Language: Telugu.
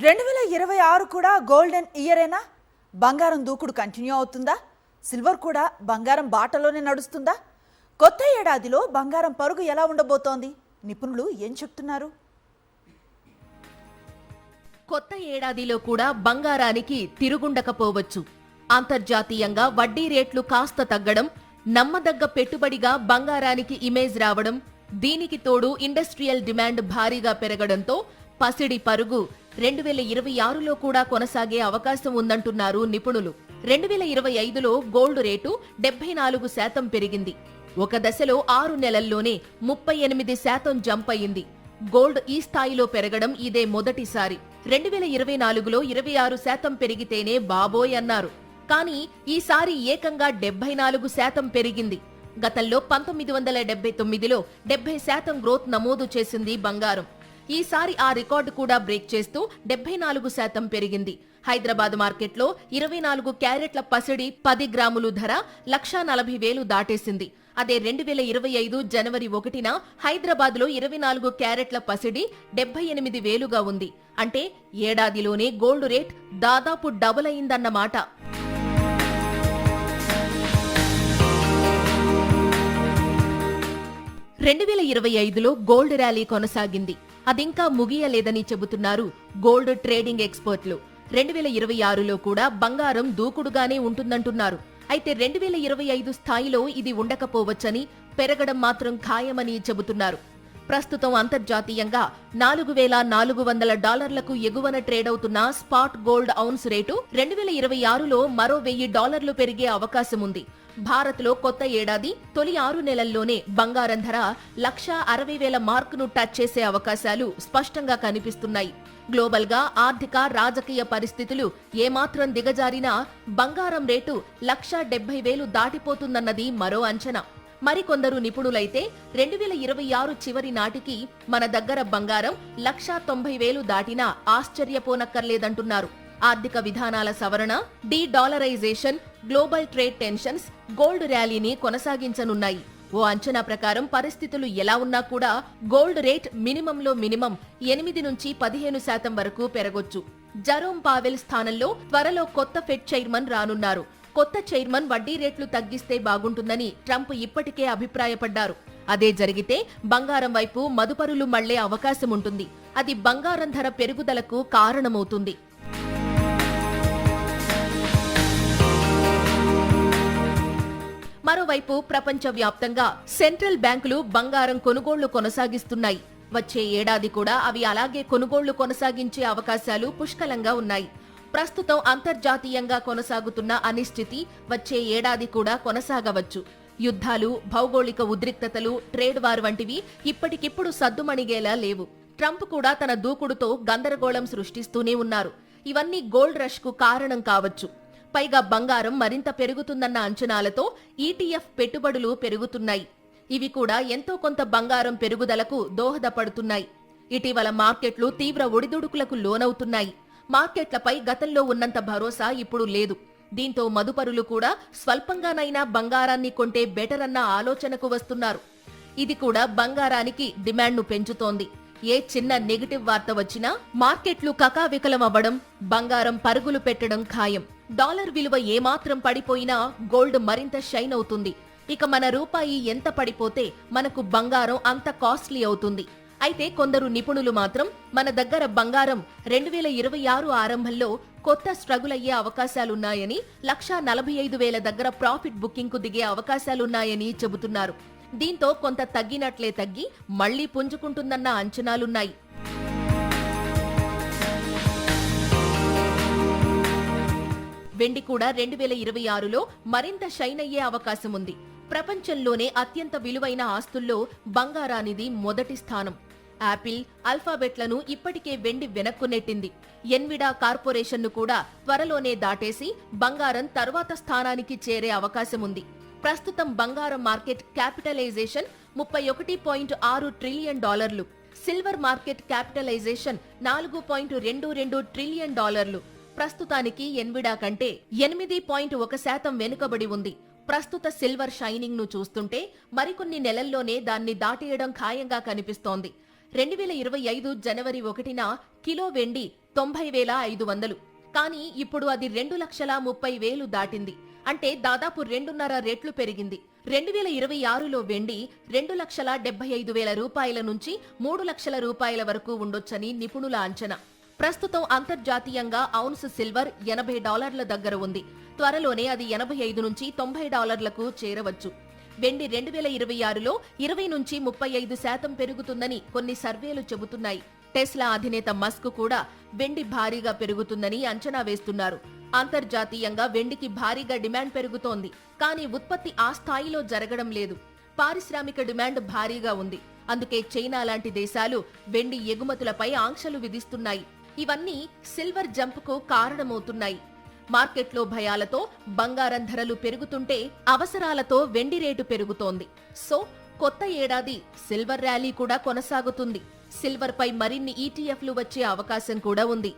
2026 కూడా గోల్డెన్ ఇయరేనా? బంగారం దూకుడు కంటిన్యూ అవుతుందా? సిల్వర్ కూడా బంగారం బాటలోనే నడుస్తుందా? కొత్త ఏడాదిలో బంగారం పరుగు ఎలా ఉండబోతోంది? నిపుణులు ఏం చెప్తున్నారు? కొత్త ఏడాదిలో కూడా బంగారానికి తిరుగుండకపోవచ్చు. అంతర్జాతీయంగా వడ్డీ రేట్లు కాస్త తగ్గడం, నమ్మదగ్గ పెట్టుబడిగా బంగారానికి ఇమేజ్ రావడం, దీనికి తోడు ఇండస్ట్రియల్ డిమాండ్ భారీగా పెరగడంతో పసిడి పరుగు 2026లో కూడా కొనసాగే అవకాశం ఉందంటున్నారు నిపుణులు. 2025లో గోల్డ్ రేటు 74% పెరిగింది. ఒక దశలో 6 నెలల్లోనే 38% జంప్ అయింది. గోల్డ్ ఈ స్థాయిలో పెరగడం ఇదే మొదటిసారి. 2024లో 26% పెరిగితేనే బాబోయ్ అన్నారు. కానీ ఈసారి ఏకంగా 74% పెరిగింది. గతంలో 1979లో 70% గ్రోత్ నమోదు చేసింది బంగారం. ఈసారి ఆ రికార్డు కూడా బ్రేక్ చేస్తూ 74% పెరిగింది. హైదరాబాద్ మార్కెట్లో 24 క్యారెట్ల పసిడి 10 గ్రాములు ధర 1,40,000 దాటేసింది. అదే 2025 జనవరి 1న హైదరాబాద్లో 24 క్యారెట్ల పసిడి 78,000గా ఉంది. అంటే ఏడాదిలోనే గోల్డ్ రేట్ దాదాపు డబుల్ అయిందన్నమాట. రెండు 2025లో గోల్డ్ ర్యాలీ కొనసాగింది. అదింకా ముగియలేదని చెబుతున్నారు గోల్డ్ ట్రేడింగ్ ఎక్స్పర్ట్లు. 2026లో కూడా బంగారం దూకుడుగానే ఉంటుందంటున్నారు. అయితే 2025 స్థాయిలో ఇది ఉండకపోవచ్చని, పెరగడం మాత్రం ఖాయమని చెబుతున్నారు. ప్రస్తుతం అంతర్జాతీయంగా $4,400లకు ఎగువన ట్రేడవుతున్న స్పాట్ గోల్డ్ ఔన్స్ రేటు 2026లో మరో $1,000 పెరిగే అవకాశం ఉంది. భారత్లో కొత్త ఏడాది తొలి 6 నెలల్లోనే బంగారం ధర 1,60,000 మార్కును టచ్ చేసే అవకాశాలు స్పష్టంగా కనిపిస్తున్నాయి. గ్లోబల్ గా ఆర్థిక రాజకీయ పరిస్థితులు ఏమాత్రం దిగజారినా బంగారం రేటు 1,70,000 దాటిపోతుందన్నది మరో అంచనా. మరికొందరు నిపుణులైతే 2026 చివరి నాటికి మన దగ్గర బంగారం 1,90,000 దాటినా ఆశ్చర్యపోనక్కర్లేదంటున్నారు. ఆర్థిక విధానాల సవరణ, de-dollarisation, global trade tensions gold ర్యాలీని కొనసాగించనున్నాయి. ఓ అంచనా ప్రకారం పరిస్థితులు ఎలా ఉన్నా కూడా గోల్డ్ రేట్ మినిమంలో మినిమం 8 నుంచి 15% వరకు పెరగొచ్చు. జరోమ్ పావెల్ స్థానంలో త్వరలో కొత్త ఫెడ్ చైర్మన్ రానున్నారు. కొత్త చైర్మన్ వడ్డీ రేట్లు తగ్గిస్తే బాగుంటుందని ట్రంప్ ఇప్పటికే అభిప్రాయపడ్డారు. అదే జరిగితే బంగారం వైపు మదుపరులు మళ్లే అవకాశం ఉంటుంది. అది బంగారం ధర పెరుగుదలకు కారణమవుతుంది. మరోవైపు ప్రపంచవ్యాప్తంగా సెంట్రల్ బ్యాంకులు బంగారం కొనుగోళ్లు కొనసాగిస్తున్నాయి. వచ్చే ఏడాది కూడా అవి అలాగే కొనుగోళ్లు కొనసాగించే అవకాశాలు పుష్కలంగా ఉన్నాయి. ప్రస్తుతం అంతర్జాతీయంగా కొనసాగుతున్న అనిశ్చితి వచ్చే ఏడాది కూడా కొనసాగవచ్చు. యుద్ధాలు, భౌగోళిక ఉద్రిక్తతలు, ట్రేడ్ వార్ వంటివి ఇప్పటికిప్పుడు సద్దుమణిగేలా లేవు. ట్రంప్ కూడా తన దూకుడుతో గందరగోళం సృష్టిస్తూనే ఉన్నారు. ఇవన్నీ గోల్డ్ రష్ కు కారణం కావచ్చు. పైగా బంగారం మరింత పెరుగుతుందన్న అంచనాలతో ఈటీఎఫ్ పెట్టుబడులు పెరుగుతున్నాయి. ఇవి కూడా ఎంతో కొంత బంగారం పెరుగుదలకు దోహదపడుతున్నాయి. ఇటీవల మార్కెట్లు తీవ్ర ఒడిదుడుకులకు లోనవుతున్నాయి. మార్కెట్లపై గతంలో ఉన్నంత భరోసా ఇప్పుడు లేదు. దీంతో మదుపరులు కూడా స్వల్పంగానైనా బంగారాన్ని కొంటే బెటర్ అన్న ఆలోచనకు వస్తున్నారు. ఇది కూడా బంగారానికి డిమాండ్ను పెంచుతోంది. ఏ చిన్న నెగటివ్ వార్త వచ్చినా మార్కెట్లు కకావికలం అవ్వడం, బంగారం పరుగులు పెట్టడం ఖాయం. డాలర్ విలువ ఏమాత్రం పడిపోయినా గోల్డ్ మరింత షైన్ అవుతుంది. ఇక మన రూపాయి ఎంత పడిపోతే మనకు బంగారం అంత కాస్ట్లీ అవుతుంది. అయితే కొందరు నిపుణులు మాత్రం మన దగ్గర బంగారం 2026 ఆరంభంలో కొత్త స్ట్రగుల్ అయ్యే అవకాశాలున్నాయని, 1,45,000 దగ్గర ప్రాఫిట్ బుకింగ్ కు దిగే అవకాశాలున్నాయని చెబుతున్నారు. దీంతో కొంత తగ్గినట్లే తగ్గి మళ్లీ పుంజుకుంటుందన్న అంచనాలున్నాయి. వెండి కూడా 2026లో మరింత షైన్ అయ్యే అవకాశం ఉంది. ప్రపంచంలోనే అత్యంత విలువైన ఆస్తుల్లో బంగారానిది మొదటి స్థానం. యాపిల్, అల్ఫాబెట్లను ఇప్పటికే వెండి వెనక్కు నెట్టింది. ఎన్విడా కార్పొరేషన్ను కూడా త్వరలోనే దాటేసి బంగారం తర్వాత స్థానానికి చేరే అవకాశం ఉంది. ప్రస్తుతం బంగారం market capitalization $31.6 trillion. Silver market capitalization $4.22 trillion. ప్రస్తుతానికి ఎన్విడా కంటే 8.1% వెనుకబడి ఉంది. ప్రస్తుత సిల్వర్ షైనింగ్ ను చూస్తుంటే మరికొన్ని నెలల్లోనే దాన్ని దాటేయడం ఖాయంగా కనిపిస్తోంది. 2025 జనవరి 1న కిలో వెండి 90,500. కానీ ఇప్పుడు అది 2,30,000 దాటింది. అంటే దాదాపు 2.5 రెట్లు పెరిగింది. 2026లో వెండి 2,75,000 రూపాయల నుంచి 3 లక్షల రూపాయల వరకు ఉండొచ్చని నిపుణుల అంచనా. ప్రస్తుతం అంతర్జాతీయంగా ఔన్స్ సిల్వర్ $80 దగ్గర ఉంది. త్వరలోనే అది $85 నుంచి $90లకు చేరవచ్చు. వెండి 2026లో 20 నుంచి 35% పెరుగుతుందని కొన్ని సర్వేలు చెబుతున్నాయి. టెస్లా అధినేత మస్క్ కూడా వెండి భారీగా పెరుగుతుందని అంచనా వేస్తున్నారు. అంతర్జాతీయంగా వెండికి భారీగా డిమాండ్ పెరుగుతోంది. కానీ ఉత్పత్తి ఆ స్థాయిలో జరగడం లేదు. పారిశ్రామిక డిమాండ్ భారీగా ఉంది. అందుకే చైనా లాంటి దేశాలు వెండి ఎగుమతులపై ఆంక్షలు విధిస్తున్నాయి. ఇవన్నీ సిల్వర్ జంప్కు కారణమవుతున్నాయి. మార్కెట్లో భయాలతో బంగారం ధరలు పెరుగుతుంటే అవసరాలతో వెండి రేటు పెరుగుతోంది. సో కొత్త ఏడాది సిల్వర్ ర్యాలీ కూడా కొనసాగుతుంది. సిల్వర్ పై మరిన్ని ఈటీఎఫ్లు వచ్చే అవకాశం కూడా ఉంది.